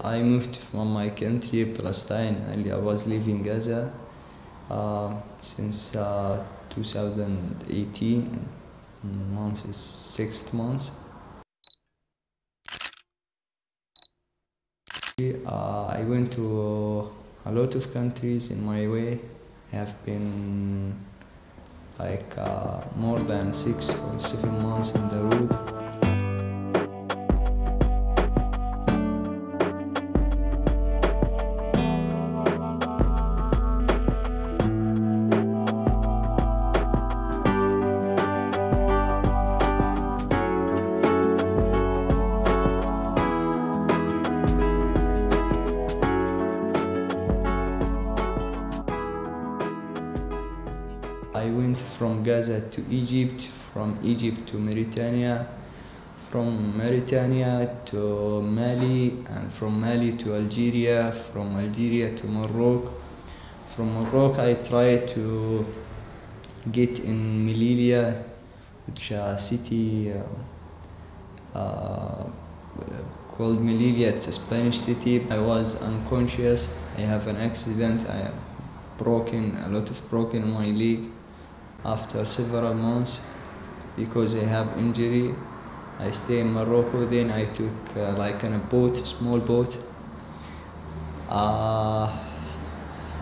I moved from my country, Palestine. I was living in Gaza since 2018, months is 6 months. I went to a lot of countries in my way. I have been like more than 6 or 7 months on the road. I went from Gaza to Egypt, from Egypt to Mauritania, from Mauritania to Mali, and from Mali to Algeria, from Algeria to Morocco. From Morocco I tried to get in Melilla, which is a city called Melilla. It's a Spanish city. I was unconscious. I have an accident. I have a lot of broken in my leg. After several months, because I have injury, I stay in Morocco. Then I took like a small boat. I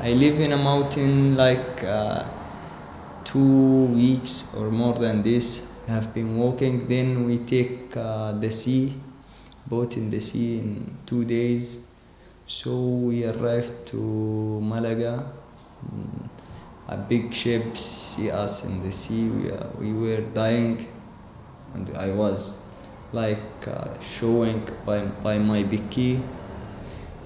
live in a mountain like 2 weeks or more than this. I have been walking. Then we take the boat in the sea in 2 days. So we arrived to Malaga. A big ship see us in the sea. We were dying, and I was like showing by my big key.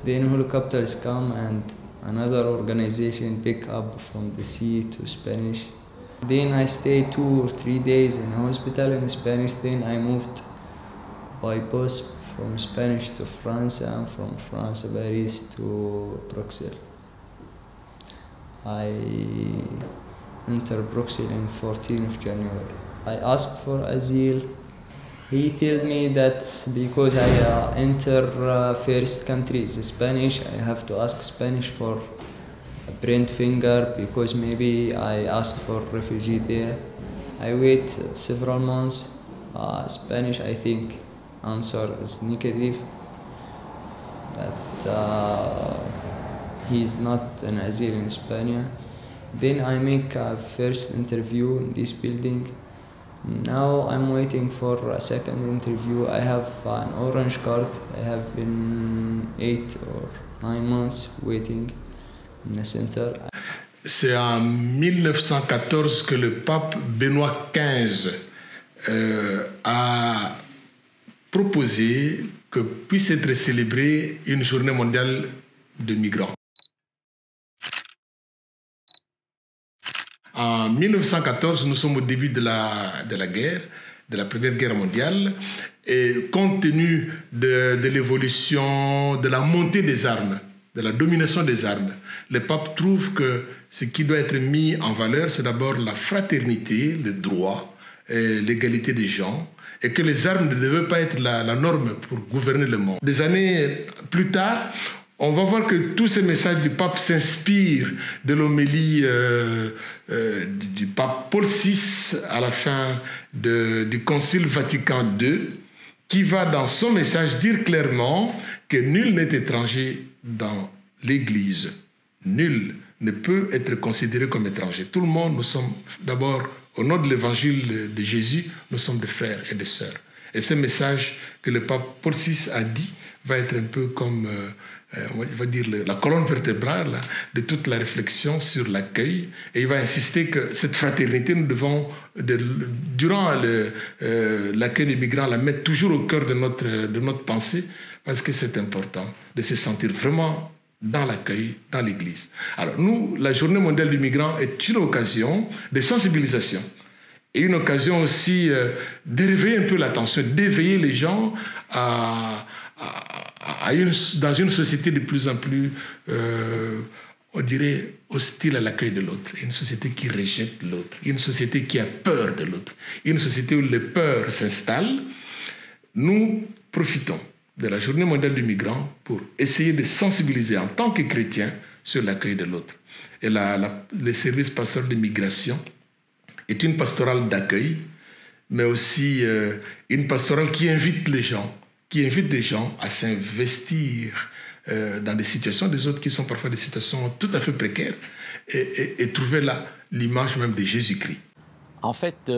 Then helicopters come and another organization pick up from the sea to Spanish. Then I stayed 2 or 3 days in a hospital in Spanish. Then I moved by bus from Spanish to France, and from France Paris to Brussels. I entered Brussels on 14th of January. I asked for asylum. He told me that because I enter first country is Spanish, I have to ask Spanish for a print finger, because maybe I asked for refugee there. I wait several months. Spanish, I think, answer is negative. That he is not an asylum in Spain. Then I make a first interview in this building. Now I'm waiting for a second interview. I have an orange card. I have been 8 or 9 months waiting in the center. C'est en 1914 que le pape Benoît XV a proposé que puisse être célébrée une journée mondiale de migrants. En 1914, nous sommes au début de la guerre, de la Première Guerre mondiale, et compte tenu de l'évolution, de la montée des armes, de la domination des armes, le pape trouve que ce qui doit être mis en valeur, c'est d'abord la fraternité, le droit, l'égalité des gens, et que les armes ne devaient pas être la norme pour gouverner le monde. Des années plus tard, on va voir que tous ces messages du pape s'inspirent de l'homélie du pape Paul VI à la fin du Concile Vatican II, qui va dans son message dire clairement que nul n'est étranger dans l'Église. Nul ne peut être considéré comme étranger. Tout le monde, nous sommes d'abord, au nom de l'évangile de Jésus, nous sommes des frères et des sœurs. Et ce message que le pape Paul VI a dit va être un peu comme... on va dire la colonne vertébrale là, de toute la réflexion sur l'accueil, et il va insister que cette fraternité, nous devons, durant l'accueil des migrants, la mettre toujours au cœur de notre pensée, parce que c'est important de se sentir vraiment dans l'accueil, dans l'Église. Alors nous, la Journée mondiale du migrant est une occasion de sensibilisation, et une occasion aussi de réveiller un peu l'attention, d'éveiller les gens dans une société de plus en plus, on dirait, hostile à l'accueil de l'autre. Une société qui rejette l'autre. Une société qui a peur de l'autre. Une société où les peurs s'installent. Nous profitons de la Journée mondiale du migrant pour essayer de sensibiliser en tant que chrétien sur l'accueil de l'autre. Et le service pastoral de migration est une pastorale d'accueil, mais aussi une pastorale qui invite les gens à s'investir dans des situations des autres qui sont parfois des situations tout à fait précaires et trouver là l'image même de Jésus-Christ. En fait,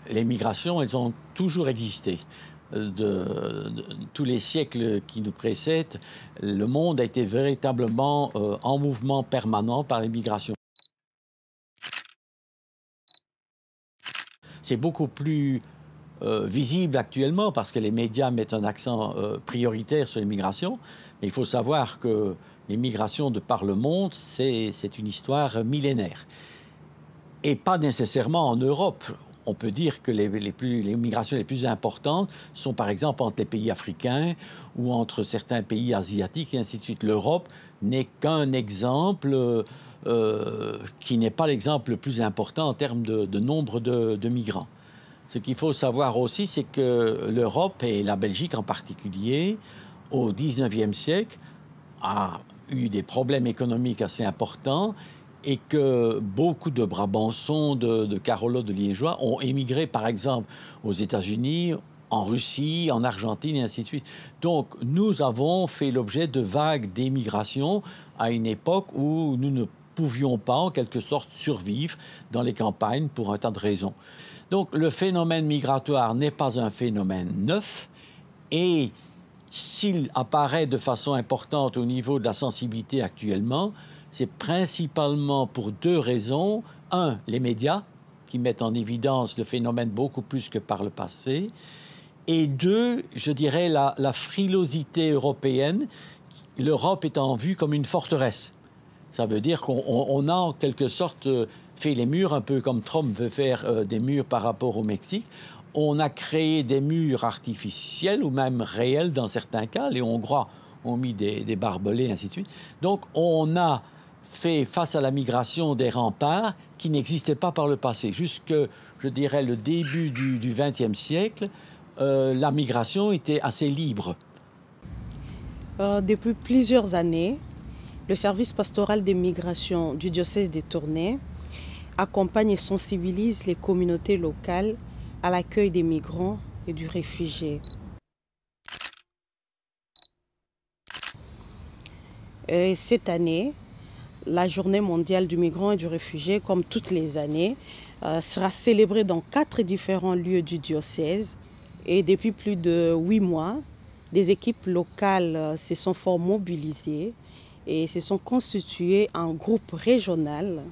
les migrations, elles ont toujours existé. De tous les siècles qui nous précèdent, le monde a été véritablement en mouvement permanent par les migrations. C'est beaucoup plus visible actuellement parce que les médias mettent un accent prioritaire sur les migrations. Mais il faut savoir que les migrations de par le monde, c'est une histoire millénaire. Et pas nécessairement en Europe. On peut dire que les migrations les plus importantes sont par exemple entre les pays africains ou entre certains pays asiatiques et ainsi de suite. L'Europe n'est qu'un exemple qui n'est pas l'exemple le plus important en termes de nombre de migrants. Ce qu'il faut savoir aussi, c'est que l'Europe, et la Belgique en particulier, au XIXe siècle, a eu des problèmes économiques assez importants et que beaucoup de Brabançons, de Carolos, de Liégeois ont émigré, par exemple, aux États-Unis, en Russie, en Argentine, et ainsi de suite. Donc, nous avons fait l'objet de vagues d'émigration à une époque où nous ne pouvions pas, en quelque sorte, survivre dans les campagnes pour un tas de raisons. Donc, le phénomène migratoire n'est pas un phénomène neuf et s'il apparaît de façon importante au niveau de la sensibilité actuellement, c'est principalement pour deux raisons. Un, les médias, qui mettent en évidence le phénomène beaucoup plus que par le passé. Et deux, je dirais la frilosité européenne, l'Europe étant vue comme une forteresse. Ça veut dire qu'on a en quelque sorte fait les murs, un peu comme Trump veut faire des murs par rapport au Mexique. On a créé des murs artificiels ou même réels dans certains cas. Les Hongrois ont mis des barbelés, ainsi de suite. Donc on a fait face à la migration des remparts qui n'existaient pas par le passé. Jusque, je dirais, le début du XXe siècle, la migration était assez libre. Depuis plusieurs années, le service pastoral des migrations du diocèse des Tournai accompagne et sensibilise les communautés locales à l'accueil des migrants et du réfugié. Et cette année, la Journée mondiale du migrant et du réfugié, comme toutes les années, sera célébrée dans 4 différents lieux du diocèse. Et depuis plus de 8 mois, des équipes locales se sont fort mobilisées et se sont constituées en groupe régional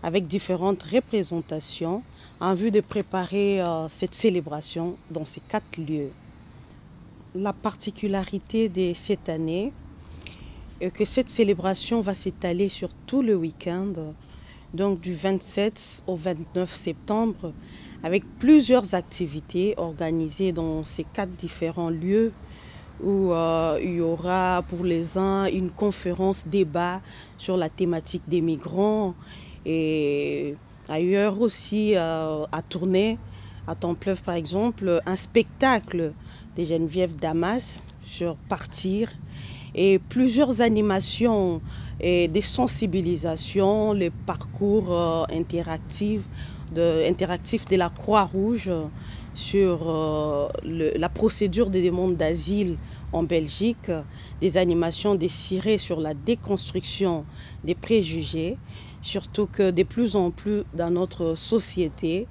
avec différentes représentations en vue de préparer cette célébration dans ces 4 lieux. La particularité de cette année est que cette célébration va s'étaler sur tout le week-end, donc du 27 au 29 septembre, avec plusieurs activités organisées dans ces 4 différents lieux où il y aura pour les uns une conférence débat sur la thématique des migrants et ailleurs aussi à Tournai, à Templeuve par exemple, un spectacle de Geneviève Damas sur Partir et plusieurs animations et des sensibilisations, les parcours interactifs de la Croix-Rouge sur la procédure des demandes d'asile en Belgique, des animations décirées sur la déconstruction des préjugés, surtout que de plus en plus dans notre société,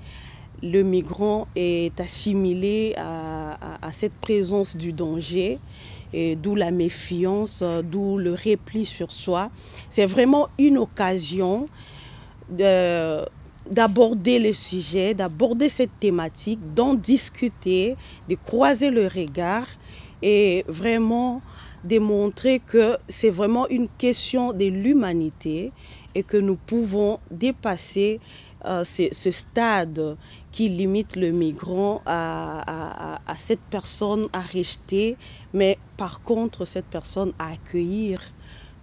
le migrant est assimilé à cette présence du danger, et d'où la méfiance, d'où le repli sur soi. C'est vraiment une occasion d'aborder le sujet, d'aborder cette thématique, d'en discuter, de croiser le regard et vraiment démontrer que c'est vraiment une question de l'humanité et que nous pouvons dépasser ce stade qui limite le migrant à cette personne à rejeter, mais par contre cette personne à accueillir,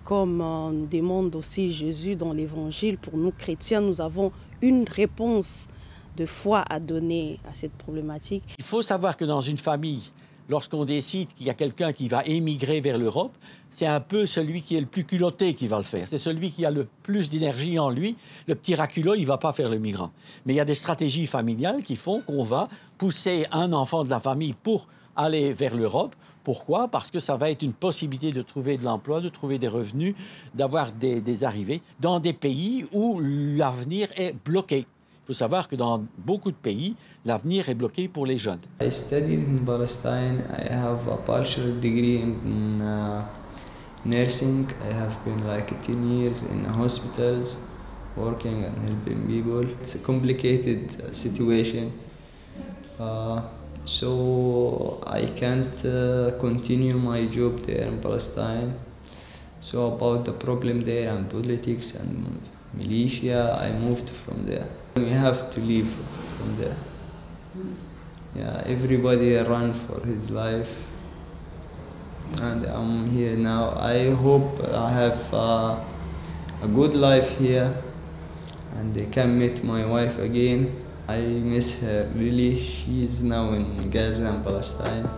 comme nous demande aussi Jésus dans l'Évangile. Pour nous chrétiens, nous avons une réponse de foi à donner à cette problématique. Il faut savoir que dans une famille, lorsqu'on décide qu'il y a quelqu'un qui va émigrer vers l'Europe, c'est un peu celui qui est le plus culotté qui va le faire. C'est celui qui a le plus d'énergie en lui. Le petit raculot, il ne va pas faire le migrant. Mais il y a des stratégies familiales qui font qu'on va pousser un enfant de la famille pour aller vers l'Europe. Pourquoi? Parce que ça va être une possibilité de trouver de l'emploi, de trouver des revenus, d'avoir des arrivées dans des pays où l'avenir est bloqué. Il faut savoir que dans beaucoup de pays, l'avenir est bloqué pour les jeunes. I studied in Palestine. I have a bachelor degree in nursing. I have been like 10 years in hospitals, working and helping people. It's a complicated situation. So I can't continue my job there in Palestine. So about the problem there and politics and militia, I moved from there. We have to leave from there. Yeah, everybody run for his life. And I'm here now. I hope I have a good life here and I can meet my wife again. I miss her really. She's now in Gaza and Palestine.